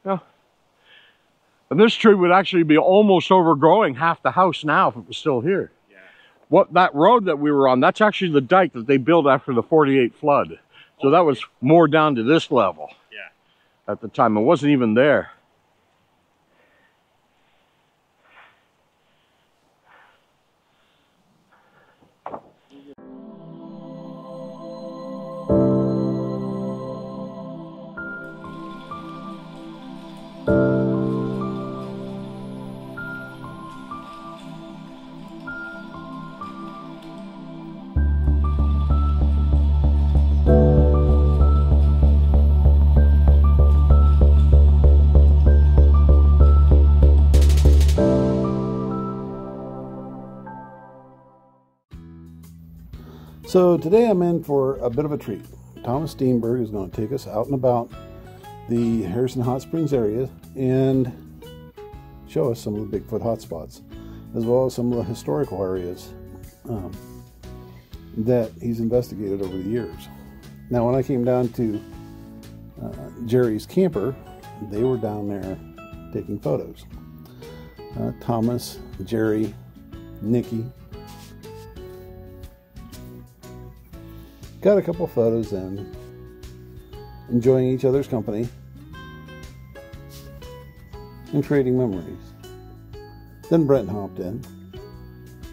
Yeah. And this tree would actually be almost overgrowing half the house now if it was still here. Yeah. What that road that we were on, that's actually the dike that they built after the 48 flood. So that was more down to this level. Yeah. At the time. It wasn't even there. So today I'm in for a bit of a treat. Thomas Steenburg is going to take us out and about the Harrison Hot Springs area and show us some of the Bigfoot hotspots, as well as some of the historical areas that he's investigated over the years. Now, when I came down to Jerry's camper, they were down there taking photos. Thomas, Jerry, Nikki. Got a couple photos in, enjoying each other's company and creating memories. Then Brent hopped in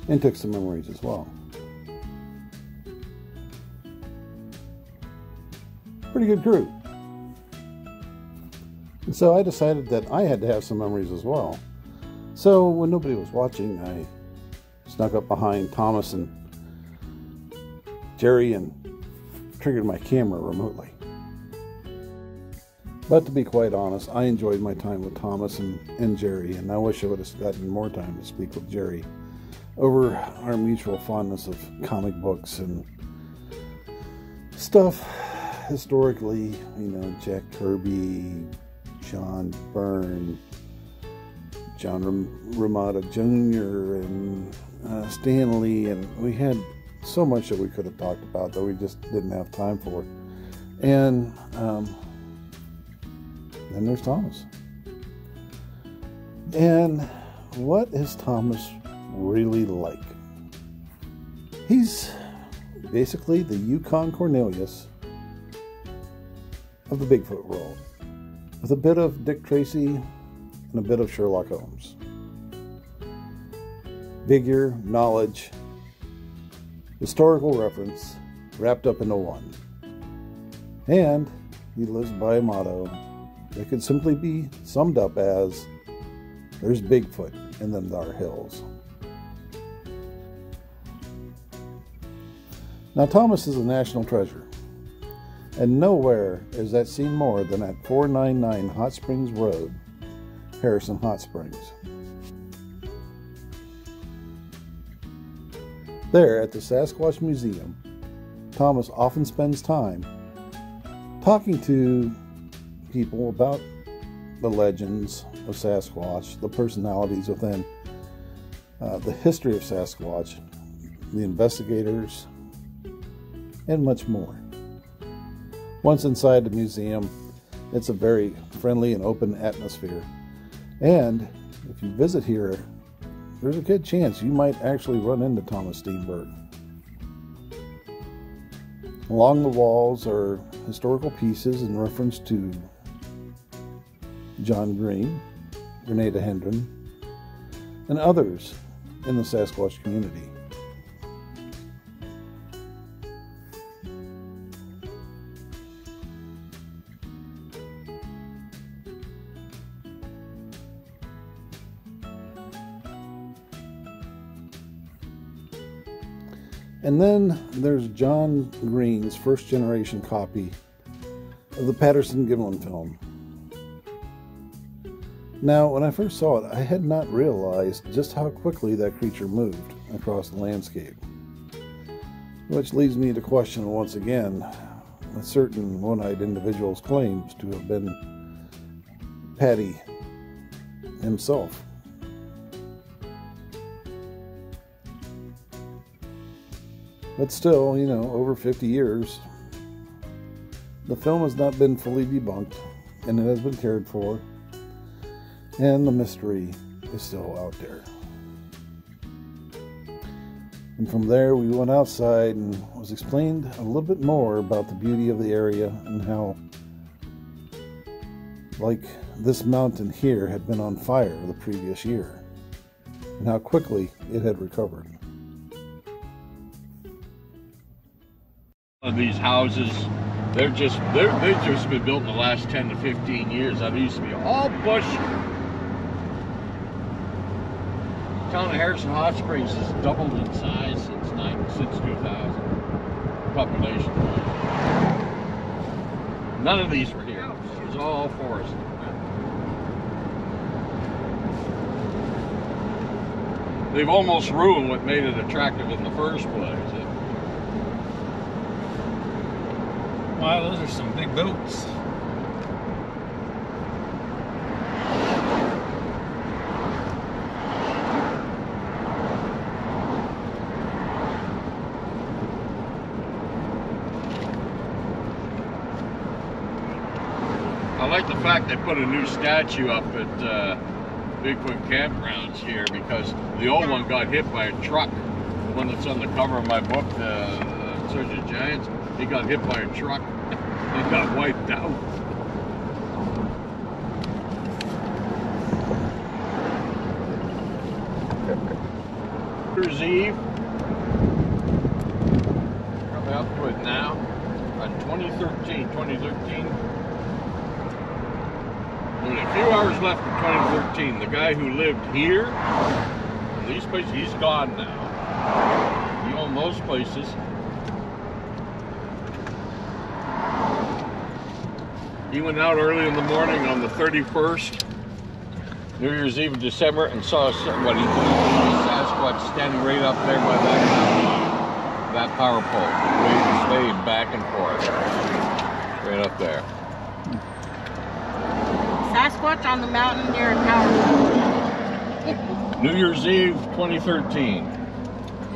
and took some memories as well. Pretty good crew. And so I decided that I had to have some memories as well. So when nobody was watching, I snuck up behind Thomas and Jerry and triggered my camera remotely. But to be quite honest, I enjoyed my time with Thomas and Jerry, and I wish I would have gotten more time to speak with Jerry over our mutual fondness of comic books and stuff historically, you know, Jack Kirby, John Byrne, John Ramada Jr., and Stan Lee, and we had so much that we could have talked about that we just didn't have time for. And then there's Thomas. And what is Thomas really like? He's basically the Yukon Cornelius of the Bigfoot world, with a bit of Dick Tracy and a bit of Sherlock Holmes. Figure, knowledge, historical reference wrapped up into one. And he lives by a motto that could simply be summed up as, there's Bigfoot in them thar hills. Now, Thomas is a national treasure, and nowhere is that seen more than at 499 Hot Springs Road, Harrison Hot Springs. There, at the Sasquatch Museum, Thomas often spends time talking to people about the legends of Sasquatch, the personalities within the history of Sasquatch, the investigators, and much more. Once inside the museum, it's a very friendly and open atmosphere. And if you visit here, there's a good chance you might actually run into Thomas Steenburg. Along the walls are historical pieces in reference to John Green, Renata Hendren, and others in the Sasquatch community. And then there's John Green's first generation copy of the Patterson-Gimlin film. Now, when I first saw it, I had not realized just how quickly that creature moved across the landscape. Which leads me to question once again a certain one-eyed individual's claims to have been Patty himself. But still, you know, over 50 years, the film has not been fully debunked, and it has been cared for, And the mystery is still out there. And from there we went outside and was explained a little bit more about the beauty of the area and how, like, this mountain here had been on fire the previous year and how quickly it had recovered. These houses, they've just been built in the last 10 to 15 years. That used to be all bush. The town of Harrison Hot Springs has doubled in size since 2000. Population. None of these were here. It was all forest. They've almost ruined what made it attractive in the first place. Wow, those are some big boats. I like the fact they put a new statue up at Bigfoot Campgrounds here, because the old one got hit by a truck. The one that's on the cover of my book, Search of Giants, he got hit by a truck and got wiped out. New Year's Eve, probably up to it now, on 2013. Only a few hours left in 2013. The guy who lived here, in these places, he's gone now. He owned those places. He went out early in the morning on the 31st, New Year's Eve of December, and saw what he believed to be a Sasquatch standing right up there by that power pole, swaying back and forth, right up there. Sasquatch on the mountain near a power pole. New Year's Eve 2013.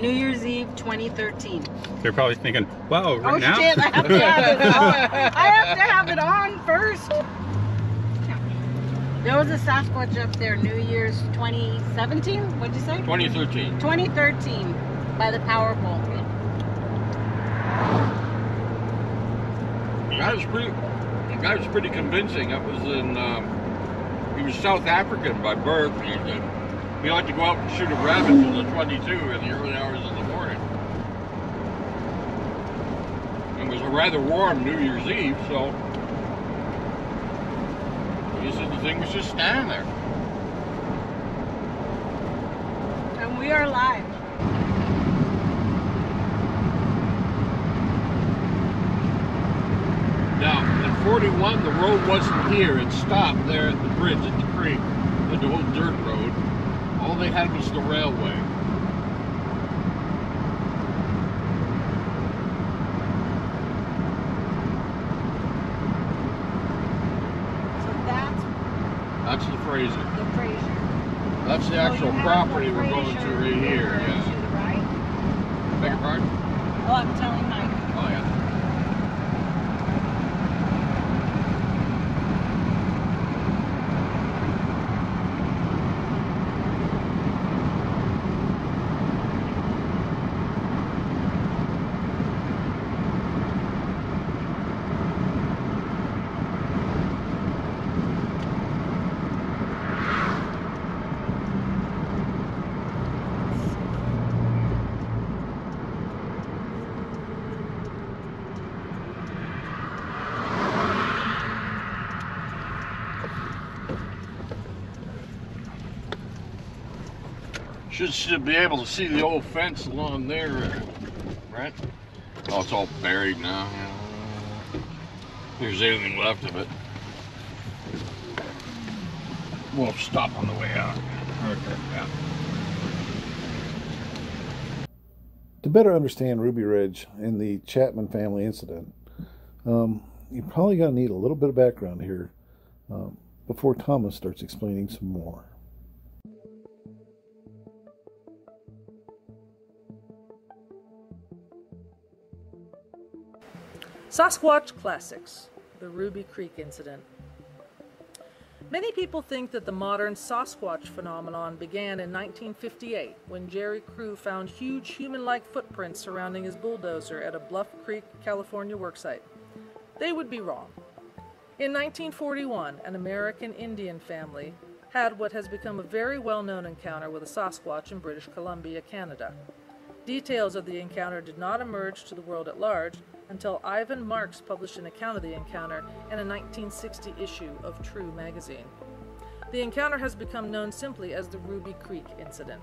New Year's Eve 2013. They're probably thinking, wow, right now? Oh shit, I have to have it on. I have to have it on first. There was a Sasquatch up there, New Year's 2017? What'd you say? 2013. 2013, by the power pole. The guy was pretty convincing. It was in, he was South African by birth. He liked to go out and shoot a rabbit till the 22 in the early hours of the morning. It was a rather warm New Year's Eve, so he said the thing was just standing there. And we are live. Now, in 41, the road wasn't here. It stopped there at the bridge at the creek, the old dirt road. All they had was the railway. So that's the Fraser. the Fraser. That's the actual property we're going to right here. Yeah. To the right. Beg your pardon? Oh, I'm telling Mike. Oh yeah. Should be able to see the old fence along there, right? Oh, it's all buried now. There's anything left of it. We'll stop on the way out. Okay, yeah. To better understand Ruby Ridge and the Chapman family incident, you're probably going to need a little bit of background here before Thomas starts explaining some more. Sasquatch Classics, the Ruby Creek Incident. Many people think that the modern Sasquatch phenomenon began in 1958 when Jerry Crew found huge human-like footprints surrounding his bulldozer at a Bluff Creek, California worksite. They would be wrong. In 1941, an American Indian family had what has become a very well-known encounter with a Sasquatch in British Columbia, Canada. Details of the encounter did not emerge to the world at large until Ivan Marks published an account of the encounter in a 1960 issue of True magazine. The encounter has become known simply as the Ruby Creek Incident.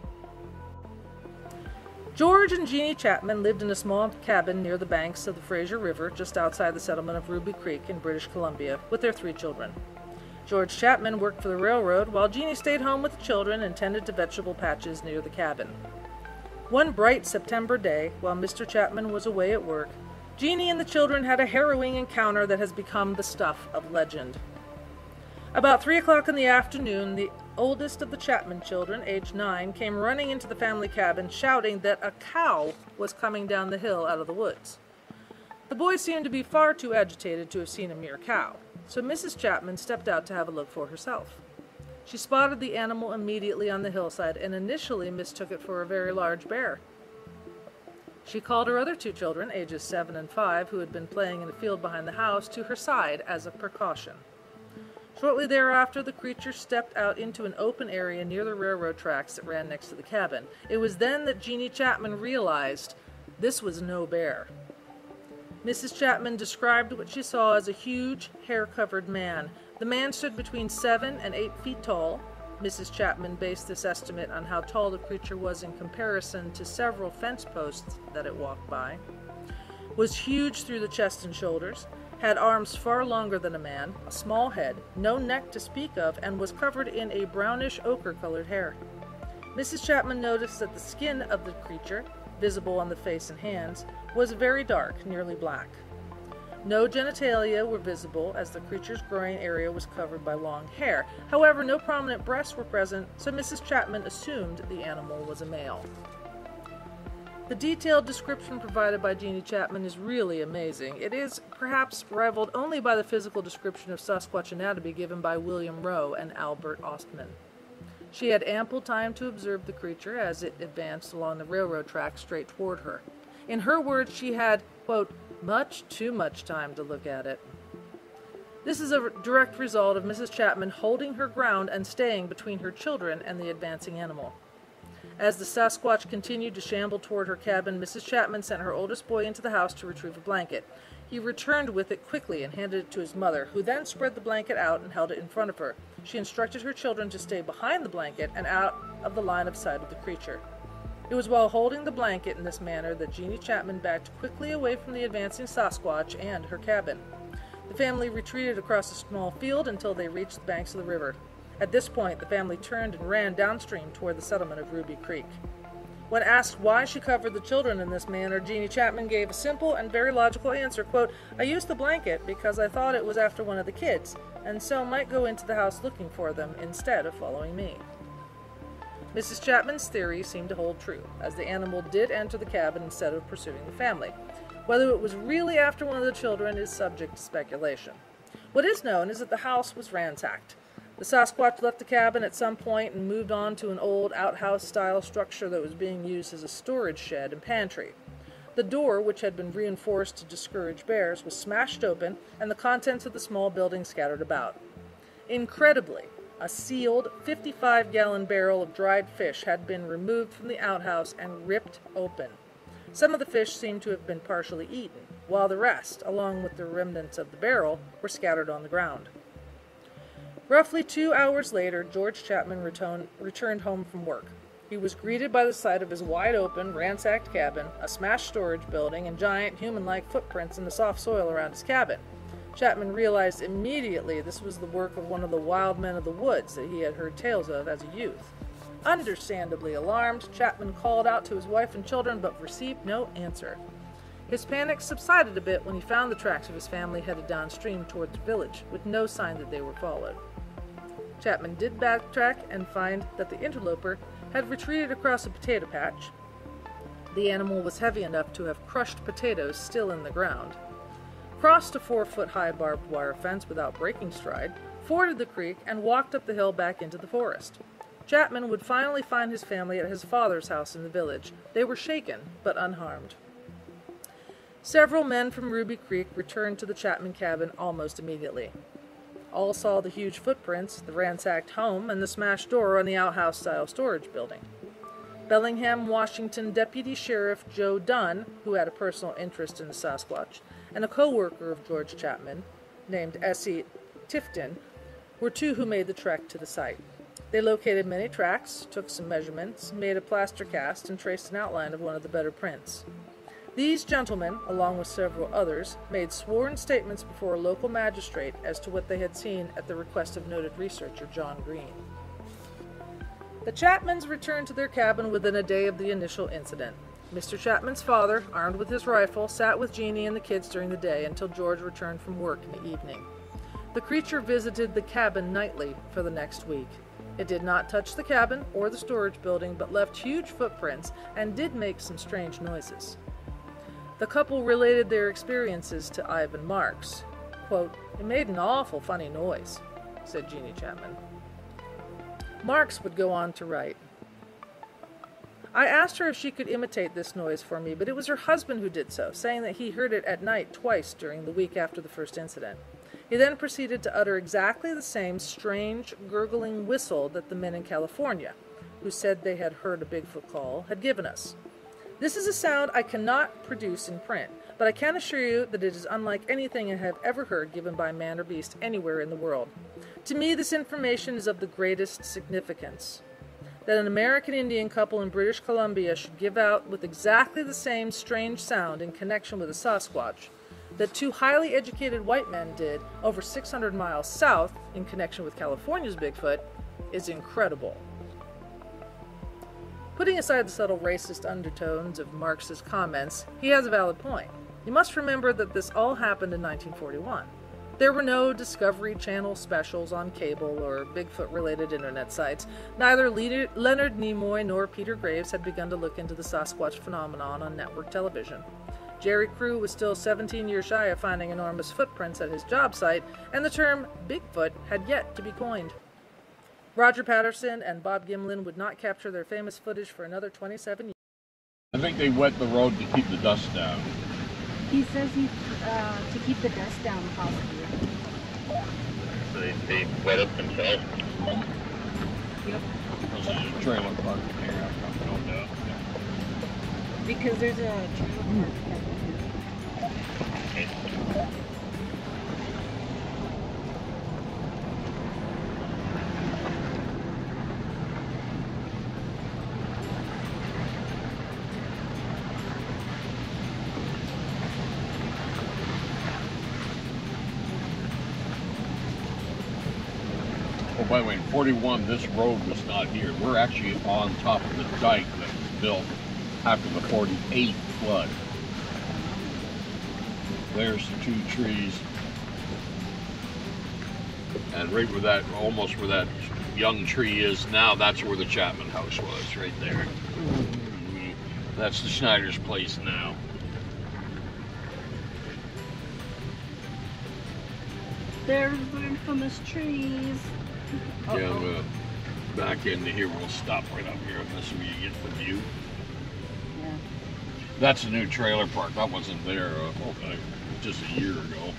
George and Jeannie Chapman lived in a small cabin near the banks of the Fraser River just outside the settlement of Ruby Creek in British Columbia with their 3 children. George Chapman worked for the railroad while Jeannie stayed home with the children and tended to vegetable patches near the cabin. One bright September day, while Mr. Chapman was away at work, Jeannie and the children had a harrowing encounter that has become the stuff of legend. About 3 o'clock in the afternoon, the oldest of the Chapman children, aged 9, came running into the family cabin shouting that a cow was coming down the hill out of the woods. The boys seemed to be far too agitated to have seen a mere cow, so Mrs. Chapman stepped out to have a look for herself. She spotted the animal immediately on the hillside and initially mistook it for a very large bear. She called her other 2 children, ages 7 and 5, who had been playing in a field behind the house, to her side as a precaution. Shortly thereafter, the creature stepped out into an open area near the railroad tracks that ran next to the cabin. It was then that Jeannie Chapman realized this was no bear. Mrs. Chapman described what she saw as a huge, hair-covered man. The man stood between 7 and 8 feet tall. Mrs. Chapman based this estimate on how tall the creature was in comparison to several fence posts that it walked by. Was huge through the chest and shoulders, had arms far longer than a man, a small head, no neck to speak of, and was covered in a brownish ochre-colored hair. Mrs. Chapman noticed that the skin of the creature, visible on the face and hands, was very dark, nearly black. No genitalia were visible, as the creature's groin area was covered by long hair. However, no prominent breasts were present, so Mrs. Chapman assumed the animal was a male. The detailed description provided by Jeannie Chapman is really amazing. It is perhaps rivaled only by the physical description of Sasquatch anatomy given by William Rowe and Albert Ostman. She had ample time to observe the creature as it advanced along the railroad track straight toward her. In her words, she had, quote, much too much time to look at it. This is a direct result of Mrs. Chapman holding her ground and staying between her children and the advancing animal. As the Sasquatch continued to shamble toward her cabin, Mrs. Chapman sent her oldest boy into the house to retrieve a blanket. He returned with it quickly and handed it to his mother, who then spread the blanket out and held it in front of her. She instructed her children to stay behind the blanket and out of the line of sight of the creature. It was while holding the blanket in this manner that Jeannie Chapman backed quickly away from the advancing Sasquatch and her cabin. The family retreated across a small field until they reached the banks of the river. At this point, the family turned and ran downstream toward the settlement of Ruby Creek. When asked why she covered the children in this manner, Jeannie Chapman gave a simple and very logical answer, quote, I used the blanket because I thought it was after one of the kids, and so might go into the house looking for them instead of following me. Mrs. Chapman's theory seemed to hold true, as the animal did enter the cabin instead of pursuing the family. Whether it was really after one of the children is subject to speculation. What is known is that the house was ransacked. The Sasquatch left the cabin at some point and moved on to an old outhouse-style structure that was being used as a storage shed and pantry. The door, which had been reinforced to discourage bears, was smashed open and the contents of the small building scattered about. Incredibly, a sealed 55-gallon barrel of dried fish had been removed from the outhouse and ripped open. Some of the fish seemed to have been partially eaten, while the rest, along with the remnants of the barrel, were scattered on the ground. Roughly 2 hours later, George Chapman returned home from work. He was greeted by the sight of his wide-open, ransacked cabin, a smashed storage building, and giant human-like footprints in the soft soil around his cabin. Chapman realized immediately this was the work of one of the wild men of the woods that he had heard tales of as a youth. Understandably alarmed, Chapman called out to his wife and children but received no answer. His panic subsided a bit when he found the tracks of his family headed downstream toward the village, with no sign that they were followed. Chapman did backtrack and find that the interloper had retreated across a potato patch. The animal was heavy enough to have crushed potatoes still in the ground, crossed a 4-foot-high barbed wire fence without breaking stride, forded the creek, and walked up the hill back into the forest. Chapman would finally find his family at his father's house in the village. They were shaken, but unharmed. Several men from Ruby Creek returned to the Chapman cabin almost immediately. All saw the huge footprints, the ransacked home, and the smashed door on the outhouse-style storage building. Bellingham, Washington Deputy Sheriff Joe Dunn, who had a personal interest in the Sasquatch, and a co-worker of George Chapman, named S.E. Tifton, were two who made the trek to the site. They located many tracks, took some measurements, made a plaster cast, and traced an outline of one of the better prints. These gentlemen, along with several others, made sworn statements before a local magistrate as to what they had seen at the request of noted researcher John Green. The Chapmans returned to their cabin within a day of the initial incident. Mr. Chapman's father, armed with his rifle, sat with Jeannie and the kids during the day until George returned from work in the evening. The creature visited the cabin nightly for the next week. It did not touch the cabin or the storage building, but left huge footprints and did make some strange noises. The couple related their experiences to Ivan Marks. Quote, "It made an awful funny noise," said Jeannie Chapman. Marks would go on to write, "I asked her if she could imitate this noise for me, but it was her husband who did so, saying that he heard it at night twice during the week after the first incident. He then proceeded to utter exactly the same strange, gurgling whistle that the men in California, who said they had heard a Bigfoot call, had given us. This is a sound I cannot produce in print, but I can assure you that it is unlike anything I have ever heard given by man or beast anywhere in the world. To me, this information is of the greatest significance. That an American Indian couple in British Columbia should give out with exactly the same strange sound in connection with a Sasquatch that two highly educated white men did over 600 miles south in connection with California's Bigfoot is incredible." Putting aside the subtle racist undertones of Marx's comments, he has a valid point. You must remember that this all happened in 1941. There were no Discovery Channel specials on cable or Bigfoot-related internet sites. Neither Leonard Nimoy nor Peter Graves had begun to look into the Sasquatch phenomenon on network television. Jerry Crew was still 17 years shy of finding enormous footprints at his job site, and the term Bigfoot had yet to be coined. Roger Patterson and Bob Gimlin would not capture their famous footage for another 27 years. I think they wet the road to keep the dust down. He says to keep the dust down possibly. So they wet up themselves. Yep. There's a trailer park in here, I've no doubt. Because there's a trailer park. Oh, by the way, in 41, this road was not here. We're actually on top of the dike that was built after the 48 flood. There's the two trees. And right where that, almost where that young tree is now, that's where the Chapman house was, right there. That's the Schneider's place now. There's the infamous trees. Yeah, I'm gonna back into here. We'll stop right up here, and this way you get the view. Yeah. That's a new trailer park. That wasn't there just a year ago.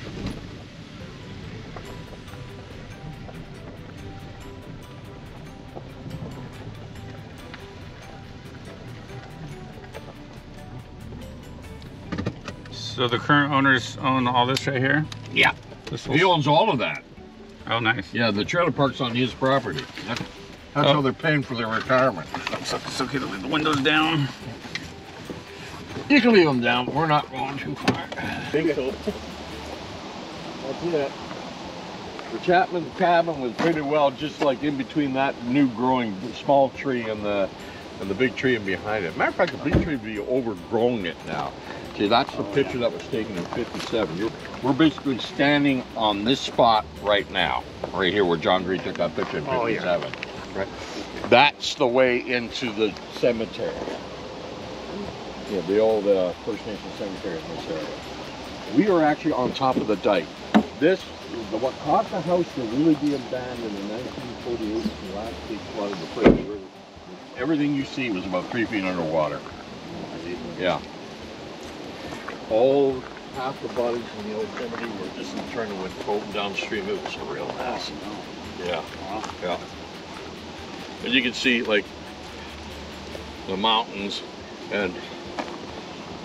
So the current owners own all this right here? Yeah, he owns all of that. Oh, nice. Yeah, the trailer park's on his property. That's how they're paying for their retirement. So it's okay to leave the windows down. You can leave them down. We're not going too far. Bingo. That's it. The Chapman cabin was pretty well just like in between that new growing small tree and the big tree in behind it. Matter of fact, the big tree would be overgrown it now. See, that's the picture that was taken in 57. We're basically standing on this spot right now, right here where John Green took that picture in 57. Right. That's the way into the cemetery. Yeah, the old First Nation cemetery in this area. We are actually on top of the dike. what caused the house to really be abandoned in 1948 was the last big flood of the Fraser River. Everything you see was about 3 feet underwater. Yeah. All half the bodies in the old cemetery were just internally went floating downstream. It was a real mess. Yeah. Yeah. And you can see like the mountains, and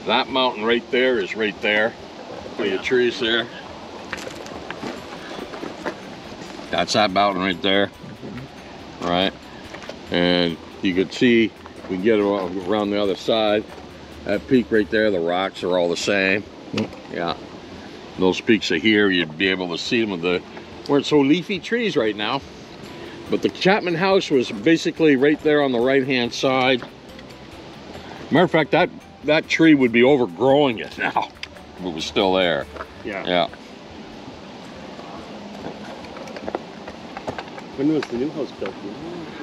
that mountain right there is right there. With the trees there. That's that mountain right there. Right. And you can see, we can get around the other side. That peak right there, the rocks are all the same. Yeah. Those peaks are here, you'd be able to see them with the, weren't so leafy trees right now. But the Chapman house was basically right there on the right-hand side. Matter of fact, that tree would be overgrowing it now if it was still there. Yeah. Yeah. When was the new house built?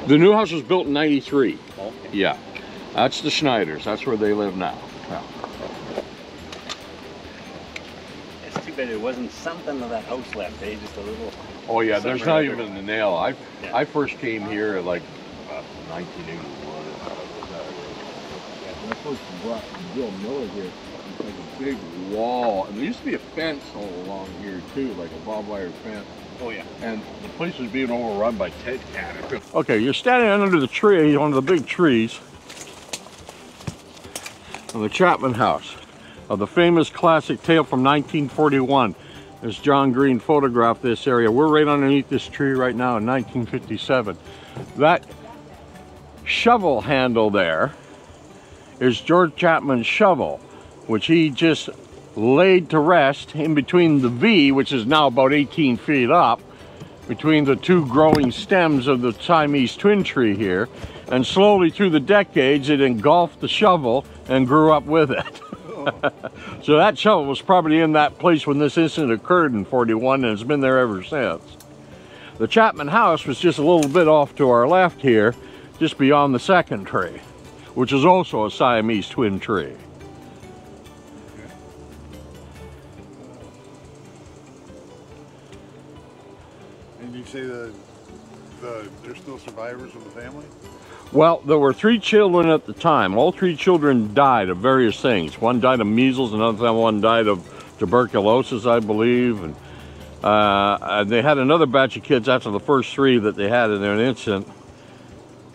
The new house was built in 93. Okay. Yeah. That's the Schneiders. That's where they live now. Yeah. It's too bad there wasn't something of that house left, eh? Just a little. Oh yeah, there's not somewhere even a nail. I first came here like 1981. When I first brought Bill Miller here, it was like a big wall, and there used to be a fence all along here too, like a barbed wire fence. Oh yeah. And the place was being overrun by Ted Cat. Okay, you're standing under the tree, one of the big trees, of the Chapman house, of the famous classic tale from 1941. As John Green photographed this area. We're right underneath this tree right now in 1957. That shovel handle there is George Chapman's shovel, which he just laid to rest in between the V, which is now about 18 feet up, between the two growing stems of the Siamese twin tree here. And slowly through the decades, it engulfed the shovel and grew up with it. So that shovel was probably in that place when this incident occurred in 41, and it's been there ever since. The Chapman house was just a little bit off to our left here, just beyond the second tree, which is also a Siamese twin tree. And you say there's still survivors of the family? Well, there were 3 children at the time. All 3 children died of various things. One died of measles, another one died of tuberculosis, I believe. And they had another batch of kids after the first 3 that they had in an incident.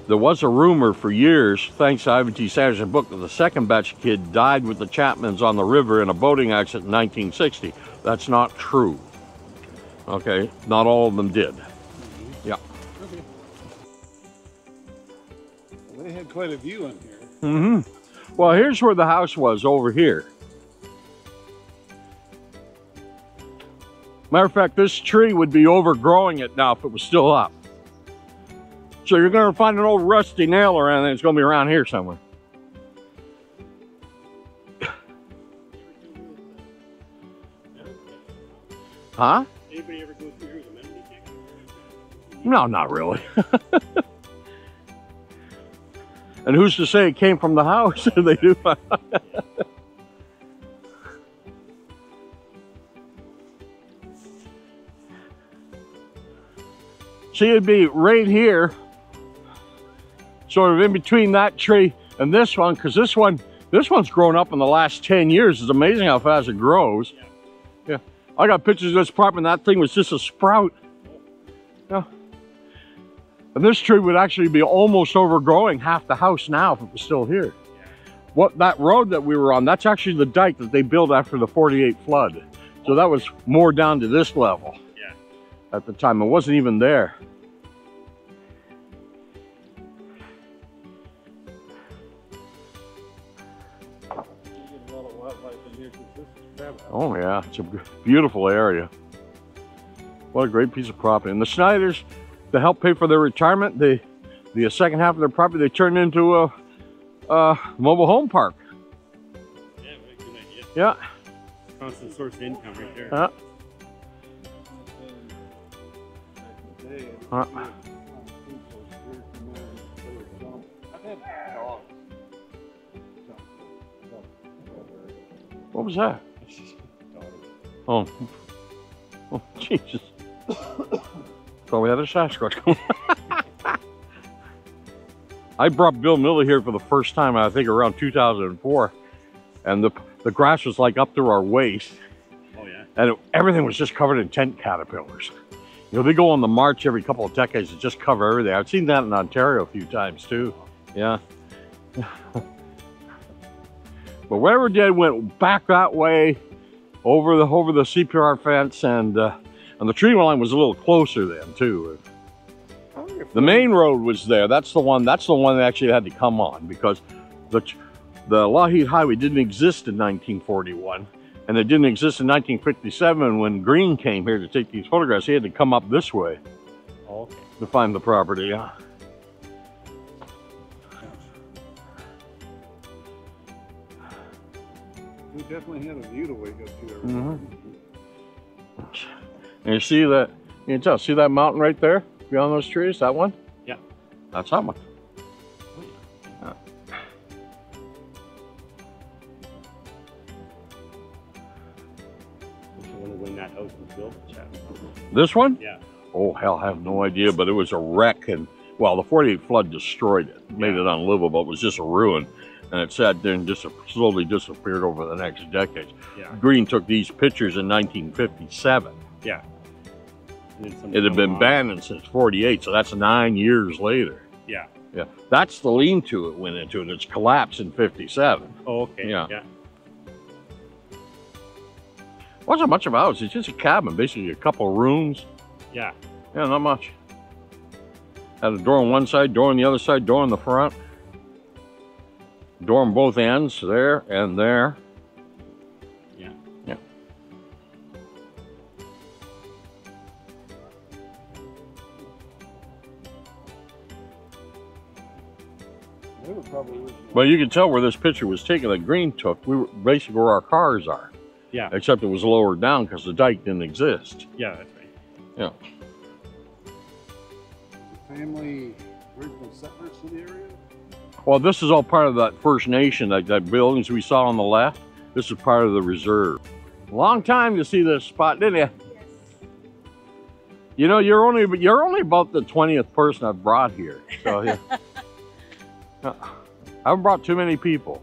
There was a rumor for years, thanks to Ivan T. Sanderson's book, that the second batch of kids died with the Chapmans on the river in a boating accident in 1960. That's not true. Okay, not all of them did. Yeah. They had quite a view in here. Mm-hmm. Well, here's where the house was, over here. Matter of fact, this tree would be overgrowing it now if it was still up. So you're going to find an old rusty nail or anything. It's going to be around here somewhere. Huh? Anybody ever go through here with a memory stick? No, not really. And who's to say it came from the house? They do. See, it'd be right here, sort of in between that tree and this one, because this one's grown up in the last 10 years. It's amazing how fast it grows. Yeah. I got pictures of this property, and that thing was just a sprout. Yeah. And this tree would actually be almost overgrowing half the house now if it was still here. What that road that we were on, that's actually the dike that they built after the 48 flood. So that was more down to this level at the time. It wasn't even there. Oh yeah, it's a beautiful area. What a great piece of property. And the Schneiders, to help pay for their retirement, the second half of their property they turned into a mobile home park. Yeah, very good idea. Yeah. Constant source of income right there. Yeah. What was that? Oh. Jesus. So we had a Sasquatch going. I brought Bill Miller here for the first time, I think around 2004. And the grass was like up to our waist. Oh, yeah. And everything was just covered in tent caterpillars. You know, they go on the march every couple of decades to just cover everything. I've seen that in Ontario a few times too. Yeah. But whatever it did went back that way over the CPR fence, and the tree line was a little closer then too. The main road was there. That's the one they actually had to come on, because the Lougheed Highway didn't exist in 1941, and it didn't exist in 1957 when Green came here to take these photographs. He had to come up this way to find the property. Yeah. We definitely had a view to wake up to. And you see that? You can tell. See that mountain right there beyond those trees? That one? Yeah. That's that one. Yeah. When that house was built, This one? yeah. Oh, hell, I have no idea, but it was a wreck, and, well, the 48 flood destroyed it, made it unlivable. It was just a ruin, and it sat there and just slowly disappeared over the next decades. Yeah. Green took these pictures in 1957. Yeah. It had been abandoned since 48, so that's 9 years later. Yeah. Yeah, that's the lean-to it went into it. It's collapsed in 57. Oh, okay. Yeah. Yeah. Wasn't much of a house. It's just a cabin, basically a couple of rooms. Yeah. Yeah, not much. Had a door on one side, door on the other side, door in the front. Door on both ends, there and there. Yeah. Yeah. They were probably original. But you can tell where this picture was taken that Green took. We were basically where our cars are. Yeah. Except it was lowered down because the dike didn't exist. Yeah, that's right. Yeah. Family original settlers in the area? Well, this is all part of that First Nation, that buildings we saw on the left. This is part of the reserve. Long time to see this spot, didn't you? Yes. You know, you're only about the 20th person I've brought here. So yeah. I haven't brought too many people.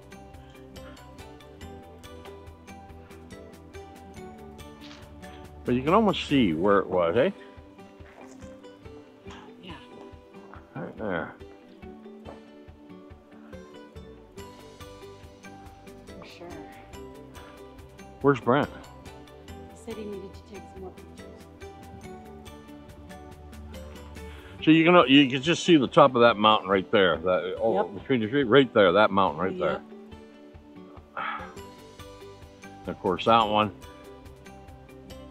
But you can almost see where it was, eh? Yeah. Right there. For sure. Where's Brent? He said he needed to take some more pictures. So you can just see the top of that mountain right there. That between the tree, right there, that mountain right there. And of course, that one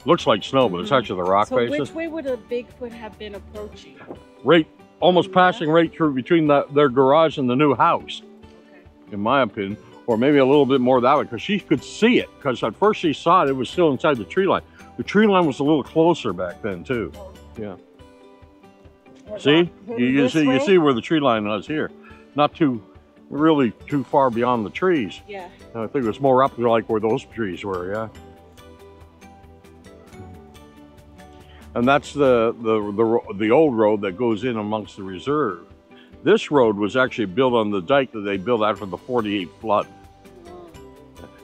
looks like snow, but it's actually the rock So faces. which way would a Bigfoot have been approaching? Right, almost passing right through between their garage and the new house, Okay. in my opinion, or maybe a little bit more that way, because she could see it. Because at first she saw it, it was still inside the tree line. The tree line was a little closer back then too. Yeah. See, you see where the tree line is here. Not really too far beyond the trees. Yeah. I think it was more up like where those trees were. Yeah. And that's the old road that goes in amongst the reserve. This road was actually built on the dike that they built after the 48 flood.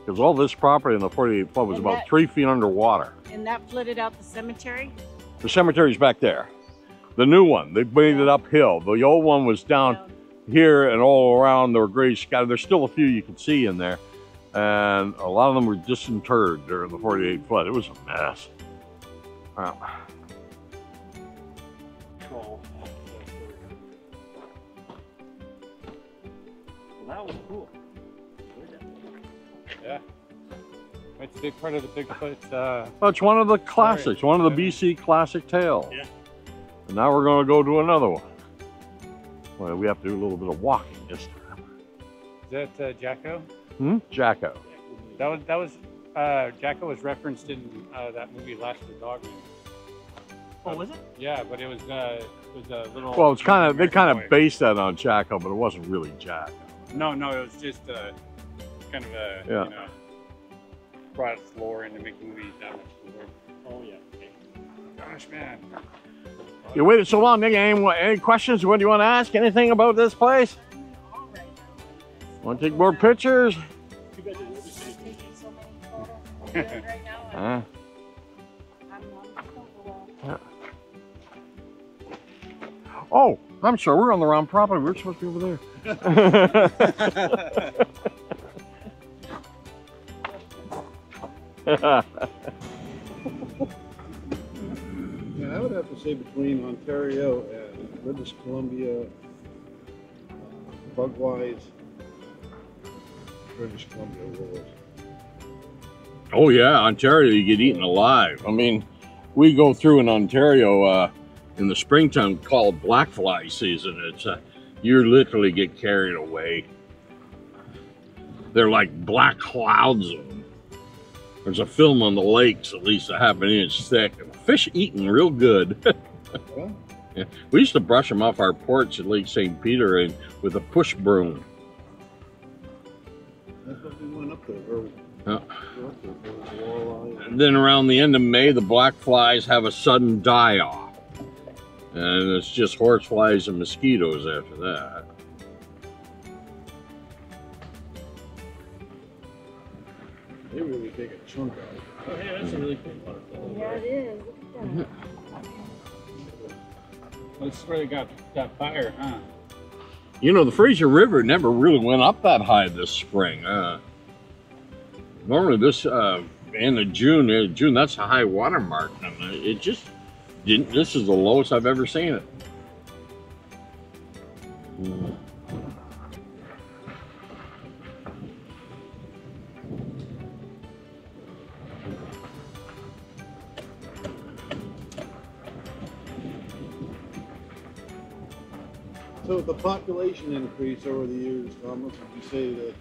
Because all this property in the 48 flood was And about 3 feet underwater. And that flooded out the cemetery? The cemetery's back there. The new one, they made it uphill. The old one was down here and all around. There were graves scattered. There's still a few you can see in there. And a lot of them were disinterred during the 48 flood. It was a mess. Wow. Well, that was cool. Yeah. It's a big part of the Bigfoot. Well, it's one of the classics, one of the BC classic tales. Yeah. And now we're going to go to another one. Well, we have to do a little bit of walking this time. Is that Jacko? Jacko. That was Jacko was referenced in that movie Last of the Dogman. Oh, was it? Yeah, but it was a little. Well, it's kind of they kind of based that on Jacko, but it wasn't really Jacko. No, it was just kind of a Yeah. brought its lore into making movies that much more. Oh yeah. Okay. Gosh, man. You waited so long, Nick. Any questions? What do you want to ask? Anything about this place? Want to take more pictures? Oh, I'm sorry. We're on the wrong property. We're supposed to be over there. Yeah, I would have to say between Ontario and British Columbia, bug-wise, British Columbia rules. Oh yeah, Ontario, you get eaten alive. I mean, we go through in Ontario in the springtime called black fly season. It's you literally get carried away. They're like black clouds of them. There's a film on the lakes, at least a half an inch thick, and fish eating real good. Yeah. We used to brush them off our porch at Lake St. Peter and with a push broom. That's what we went up there. And then around the end of May, the black flies have a sudden die-off. And it's just horse flies and mosquitoes after that. They really take a chunk out. Oh, yeah, that's a really cool waterfall. Yeah, it is. Look at that. That's where they got that fire, huh? You know, the Fraser River never really went up that high this spring. Normally this end of June, that's a high water mark. And it just didn't. This is the lowest I've ever seen it. So with the population increase over the years, Thomas, would you say that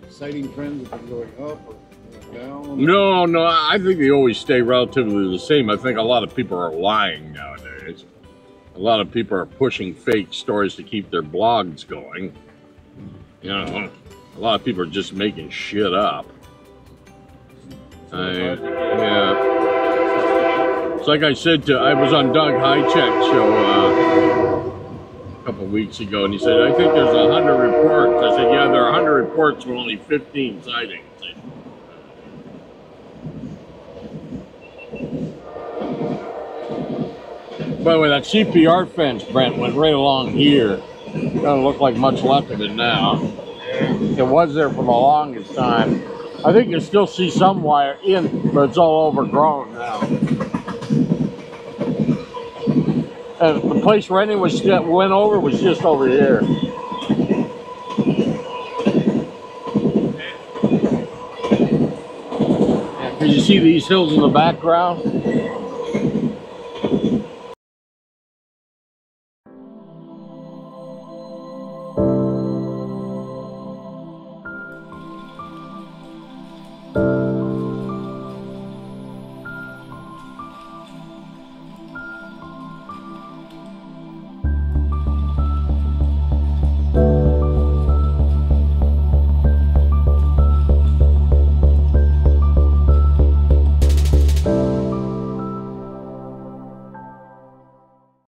sighting trends have been going up or going down? No, I think they always stay relatively the same. I think a lot of people are lying nowadays. A lot of people are pushing fake stories to keep their blogs going. You know, a lot of people are just making shit up. Yeah. It's like I said I was on Doug Highcheck's show a couple of weeks ago, and he said, I think there's 100 reports. I said, yeah, there are 100 reports with only 15 sightings. By the way, that CPR fence, Brent, went right along here. Doesn't look like much left of it now. It was there for the longest time. I think you still see some wire in, but it's all overgrown now. And the place Rennie went over was just over here. Can you see these hills in the background?